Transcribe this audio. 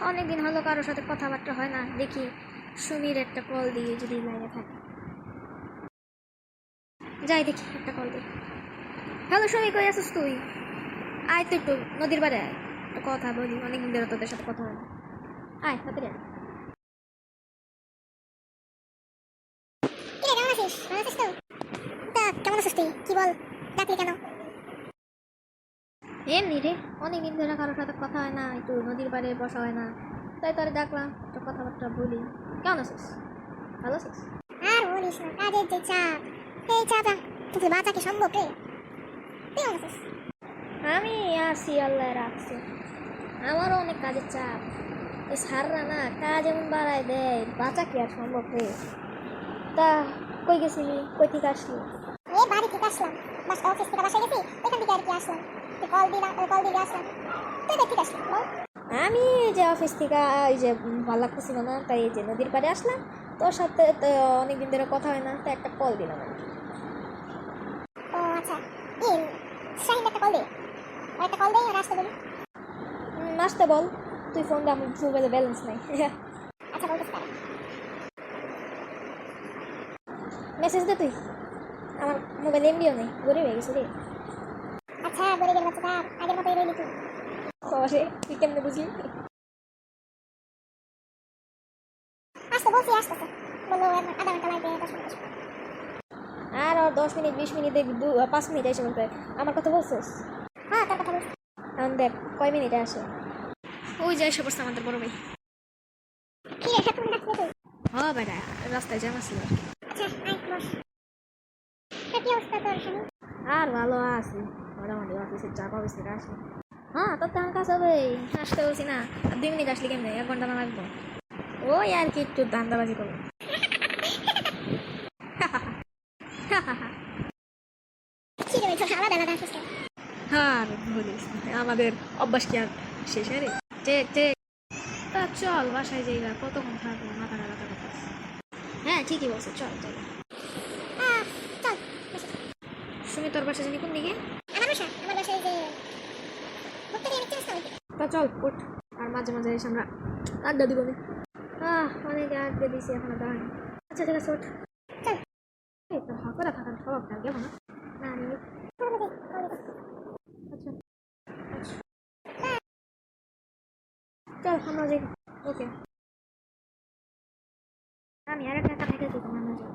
অনেকদিন হলো কারোর সাথে কথাবার্তা হয় না, দেখি সুমির একটা কল দিয়ে যদি লাইনে থাকে। যাই দেখি, একটা কল দিই। হ্যালো সুমি, কই আছিস তুই? আয় তো একটু নদীর পাড়ে আয়, একটু কথা বলি, অনেকদিন ধরে তোদের সাথে কথা হয় না। আয় তাড়াতাড়ি আয়। কেমন আছিস? ভালো আছিস তো? তা কেমন আছিস তুই? কি বল, ডাকলি কেন? এমনি রে, অনেকদিন ধরে কারোর সাথে কথা হয় না, একটু নদীর পাড়ে বসা হয় না, তাই তোরে ডাকলাম, একটু কথাবার্তা বলি। কেমন আছিস? ভালো আছিস? আর বলিস না, কাজের যে চাপ, এই চাপা তুই বাঁচা কি সম্ভব রে? তুই কেমন আছিস? আমি আছি, আল্লাহ রাখছে। আমারও অনেক কাজের চাপ। এই সাররা না কাজ এমন বাড়ায় দেয়, বাঁচা কি আর সম্ভব রে। তা কই গেছিলি, কই থেকে আসলি? এই বাড়ি থেকে আসলাম, অফিস থেকে বাসায় গেছি, ওইখান থেকে আর কি আসলাম। তুই কল দিলে আসলাম। তুই কোথা থেকে আসলি বল? আমি এই যে অফিস থেকে এই যে ভালো লাগতেছিল না, তাই এই যে নদীর পাড়ে আসলাম। তোর সাথে তো অনেকদিন ধরে কথা হয় না, তো একটা কল দিলাম আর কি। ও আচ্ছা, ই শাহিন একটা কল দে, আর একটা কল দে আর আসতে বলি। আসতে বল, তুই ফোন দে, আমার মোবাইলে ব্যালেন্স নাই। আচ্ছা বলতেছি তাহলে। মেসেজ দে তুই, আমার মোবাইলে এমবিও নেই, গরিব হয়ে গেছি রে। আচ্ছা বলে গেল বাচ্চা, আগের মতোই রইলি তুই। খবরে তুই কেমনে বুঝলি? আসতে বলছি, আসতেছে। বললো আধা ঘন্টা লাগবে, 10 মিনিট। আর 10 মিনিট 20 মিনিট 5 মিনিট এসে বলতে আমার কথা বলছিস? হ্যাঁ তোর কথা বলছি। এখন দেখ কয় মিনিটে আসে। ওই যে এসে পড়ছে আমাদের বড় ভাই। কি রে, তুমি ডাকলে তুই? হ্যাঁ বেটা, রাস্তায় জ্যাম আসছিল আর কি। আচ্ছা আয় বস। তা কি অবস্থা তোর শাহিন? আর ভালো আছি, মোটামুটি অফিসের চাপ, অফিস থেকে আসি। হ্যাঁ তোর তেমন কাজ হবে, আসতে বলছি না। আর 2 মিনিট আসলি কেমনে, 1 ঘন্টা না লাগবো। ওই আর কি একটু ধান্দাবাজি করবো। কি রে, তোর আলাদা আলাদা আসিস কেন? আর বলিস না, আমাদের অভ্যাস কি আর শেষ হয় রে। ঠিক ঠিক। তা চল বাসায় যাই, কতক্ষণ থাকবো, মাথা ব্যথা করতেছে। হ্যাঁ ঠিকই বলছো, চল চল। চল বসে। সুমি তোর বাসা জানি কোন দিকে? আমার বাসায় যে ঘুরতে গিয়ে নিচ্ছে না। তা চল উঠ, আর মাঝে মাঝে এসে আমরা আড্ডা দিব না। অনেক আড্ডা দিছি, এখনো দাঁড়ানি। আচ্ছা ঠিক আছে, ওঠ। চল। এই তোর হকরা থাকার স্বভাবটা কেমন না? না আমি আচ্ছা আচ্ছা, চল আমরা যাই। ওকে, আমি আর একটা থেকে দিই, আমরা যাই।